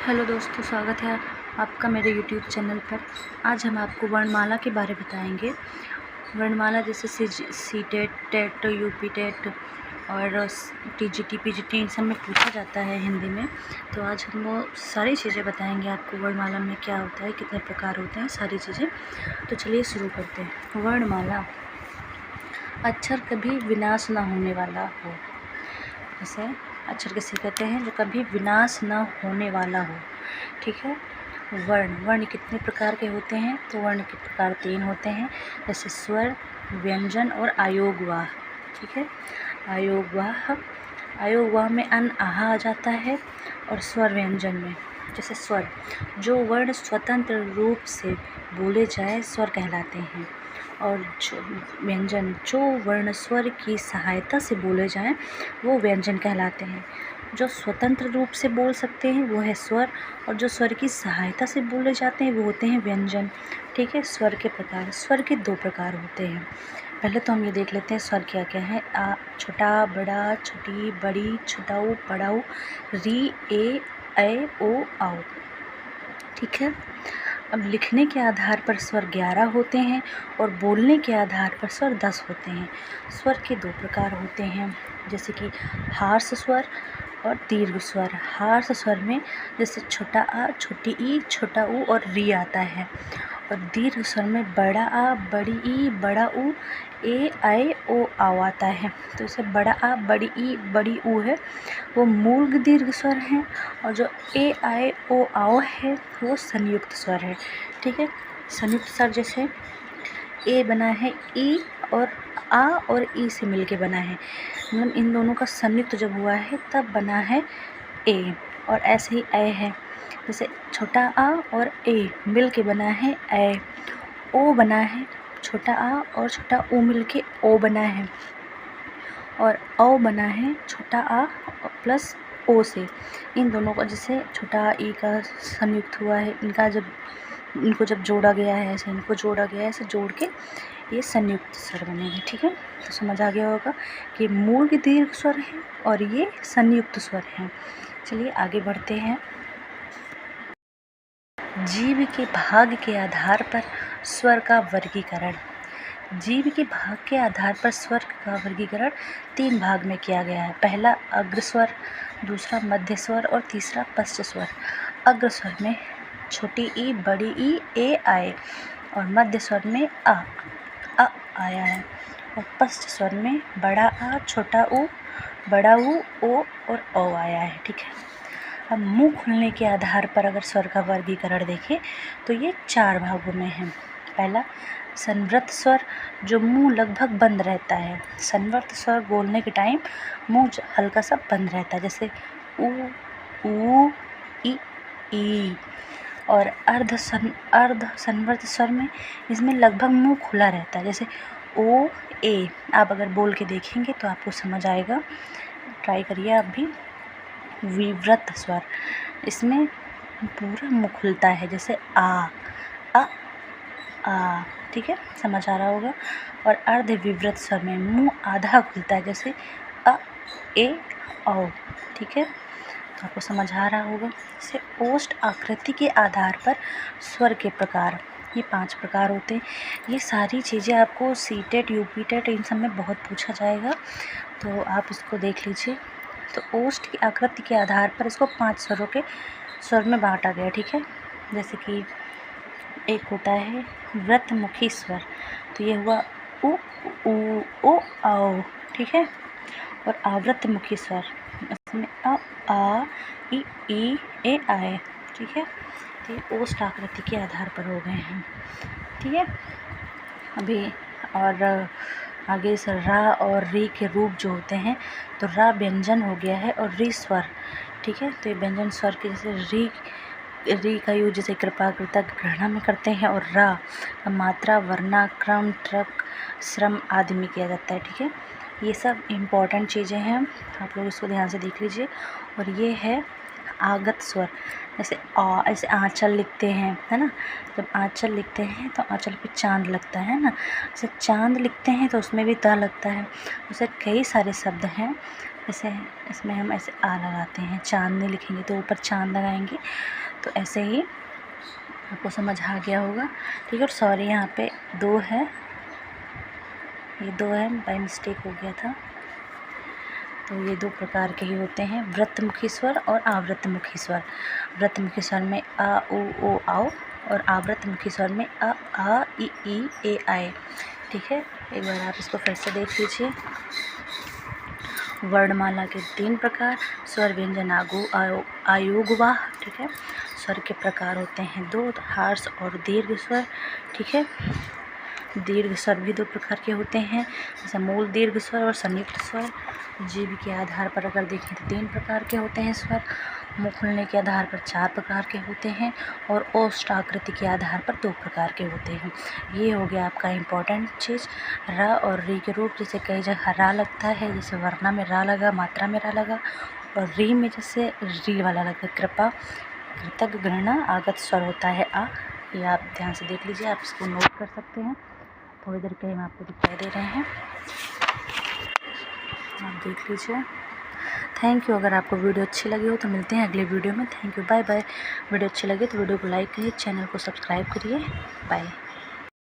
Hello दोस्तों, स्वागत है आपका मेरे यूट्यूब चैनल पर। आज हम आपको वर्णमाला के बारे में बताएंगे। वर्णमाला जैसे C TET, TET, UP TET और टीजीटी, पीजीटी इन सब में पूछा जाता है हिंदी में। तो आज हम वो सारी चीज़ें बताएंगे आपको, वर्णमाला में क्या होता है, कितने प्रकार होते हैं, सारी चीज़ें। तो चलिए शुरू करते हैं। वर्णमाला, अक्षर कभी विनाश ना होने वाला हो। जैसे अक्षर किसे कहते हैं? जो कभी विनाश न होने वाला हो। ठीक है। वर्ण कितने प्रकार के होते हैं? तो वर्ण के प्रकार 3 होते हैं, जैसे स्वर, व्यंजन और आयोगवाह। ठीक है। आयोगवाह में अन आहा आ जाता है, और स्वर व्यंजन में जैसे स्वर, जो वर्ण स्वतंत्र रूप से बोले जाए स्वर कहलाते हैं, और जो व्यंजन, जो वर्ण स्वर की सहायता से बोले जाएं वो व्यंजन कहलाते हैं। जो स्वतंत्र रूप से बोल सकते हैं वो है स्वर, और जो स्वर की सहायता से बोले जाते हैं वो होते हैं व्यंजन। ठीक है। स्वर के प्रकार, स्वर के 2 प्रकार होते हैं। पहले तो हम ये देख लेते हैं स्वर क्या क्या है। आ, छोटा, बड़ा, छोटी, बड़ी, छोटाऊ, बड़ाऊ, री, ए, ओ, आओ। ठीक है। अब लिखने के आधार पर स्वर 11 होते हैं, और बोलने के आधार पर स्वर 10 होते हैं। स्वर के 2 प्रकार होते हैं, जैसे कि हार्श स्वर और दीर्घ स्वर। हार्श स्वर में जैसे छोटा आ, छोटी ई, छोटा ऊ और री आता है, और दीर्घ स्वर में बड़ा आ, बड़ी ई, बड़ा ऊ, ए, ऐ, ओ, आओ आता है। तो इसे बड़ा आ, बड़ी ई, बड़ी ऊ है वो मूल दीर्घ स्वर हैं, और जो ए, ऐ, ओ, आओ है वो संयुक्त स्वर है। ठीक है। संयुक्त स्वर जैसे ए बना है ई और आ और ई से मिलके बना है, मतलब इन दोनों का संयुक्त जब हुआ है तब बना है ए। और ऐसे ही ऐ है, जैसे छोटा आ और ए मिल के बना है ऐ। ओ बना है, छोटा आ और छोटा ऊ मिल के ओ बना है, और औ बना है छोटा आ प्लस ओ से। इन दोनों का जैसे छोटा ई का संयुक्त हुआ है, इनको जब जोड़ा गया है, ऐसे इनको जोड़ा गया है, ऐसे जोड़ के ये संयुक्त स्वर बनेंगे। ठीक है। तो समझ आ गया होगा कि मूल दीर्घ स्वर है और ये संयुक्त स्वर हैं। चलिए आगे बढ़ते हैं। जीव के भाग के आधार पर स्वर का वर्गीकरण। जीव के भाग के आधार पर स्वर का वर्गीकरण 3 भाग में किया गया है। पहला अग्र स्वर, दूसरा मध्य स्वर और तीसरा पश्च स्वर। अग्र स्वर में छोटी ई, बड़ी ई, ए, आए, और मध्य स्वर में अ आया है, और पश्च स्वर में बड़ा आ, छोटा ऊ, बड़ा ऊ, ओ और औ आया है। ठीक है। अब मुंह खुलने के आधार पर अगर स्वर का वर्गीकरण देखें तो ये 4 भागों में है। पहला संवृत स्वर, जो मुंह लगभग बंद रहता है। संवृत स्वर बोलने के टाइम मुंह हल्का सा बंद रहता है, जैसे ऊ, ऊ, ई। और अर्ध संवृत स्वर में इसमें लगभग मुंह खुला रहता है, जैसे ओ, ए। आप अगर बोल के देखेंगे तो आपको समझ आएगा, ट्राई करिए आप भी। विव्रत स्वर, इसमें पूरा मुंह खुलता है, जैसे आ, ठीक है, समझ आ रहा होगा। और अर्ध विव्रत स्वर में मुंह आधा खुलता है, जैसे अ, ए, औ। ठीक है। तो आपको समझ आ रहा होगा। जैसे ओष्ठ आकृति के आधार पर स्वर के प्रकार, ये 5 प्रकार होते हैं। ये सारी चीज़ें आपको सी टेट, यूपी टेट इन सब में बहुत पूछा जाएगा, तो आप इसको देख लीजिए। तो ओष्ठ की आकृति के आधार पर इसको 5 स्वरों के स्वर में बांटा गया। ठीक है। जैसे कि एक होता है व्रतमुखी स्वर, तो ये हुआ उ, ऊ, ओ, आओ। ठीक है। और आवृतमुखी स्वर, इसमें अ, आ, ई, ए, आए। ठीक है। तो ये ओष्ठ आकृति के आधार पर हो गए हैं। ठीक है। अभी और आगे से रा और री के रूप जो होते हैं, तो रा व्यंजन हो गया है और री स्वर। ठीक है। तो ये व्यंजन स्वर के जैसे री का यूज जैसे कृपा, कृतज्ञ, ग्रहणा में करते हैं, और रा का मात्रा, वर्णा, क्रम, ट्रक, श्रम आदि में किया जाता है। ठीक है। ये सब इम्पॉर्टेंट चीज़ें हैं, आप लोग इसको ध्यान से देख लीजिए। और ये है आगत स्वर, जैसे ऐसे आंचल लिखते हैं, है ना। जब आंचल लिखते हैं तो आंचल पे चांद लगता है ना, जैसे चांद लिखते हैं तो उसमें भी ता लगता है। जैसे कई सारे शब्द हैं जैसे इसमें हम ऐसे आ लगाते हैं, चांदनी लिखेंगे तो ऊपर चांद लगाएंगे, तो ऐसे ही आपको समझ आ गया होगा। ठीक है। और सॉरी यहाँ पे 2 है, ये 2 है, बाय मिस्टेक हो गया था। तो ये 2 प्रकार के ही होते हैं, व्रतमुखी स्वर और आवृतमुखी स्वर। व्रतमुखी स्वर में आ उ ओ आओ, और आवृतमुखी स्वर में अ आ इ ई ए आए। ठीक है। एक बार आप इसको फिर से देख लीजिए। वर्णमाला के 3 प्रकार, स्वर व्यंजन आयोगवाह। ठीक है। स्वर के प्रकार होते हैं 2, हार्श और दीर्घ स्वर। ठीक है। दीर्घ स्वर भी 2 प्रकार के होते हैं, जैसे मूल दीर्घ स्वर और संयुक्त स्वर। जीभ के आधार पर अगर देखें तो 3 प्रकार के होते हैं स्वर, मुँह खुलने के आधार पर 4 प्रकार के होते हैं, और ओष्ठ आकृति के आधार पर 2 प्रकार के होते हैं। ये हो गया आपका इम्पोर्टेंट चीज़। र और री के रूप, जैसे कई जगह रा लगता है, जैसे वरना में रा लगा, मात्रा में रा लगा, और री में जैसे री वाला लगता है। कृपा, कृतज्ञ, गणना, आगत स्वर होता है आ। ये आप ध्यान से देख लीजिए, आप इसको नोट कर सकते हैं। थोड़ी देर के लिए हम आपको दिखाई दे रहे हैं, आप देख लीजिए। Thank you. अगर आपको वीडियो अच्छी लगी हो तो मिलते हैं अगले वीडियो में। Thank you, bye bye. Video अच्छी लगी तो वीडियो को लाइक करिए, चैनल को सब्सक्राइब करिए। बाय।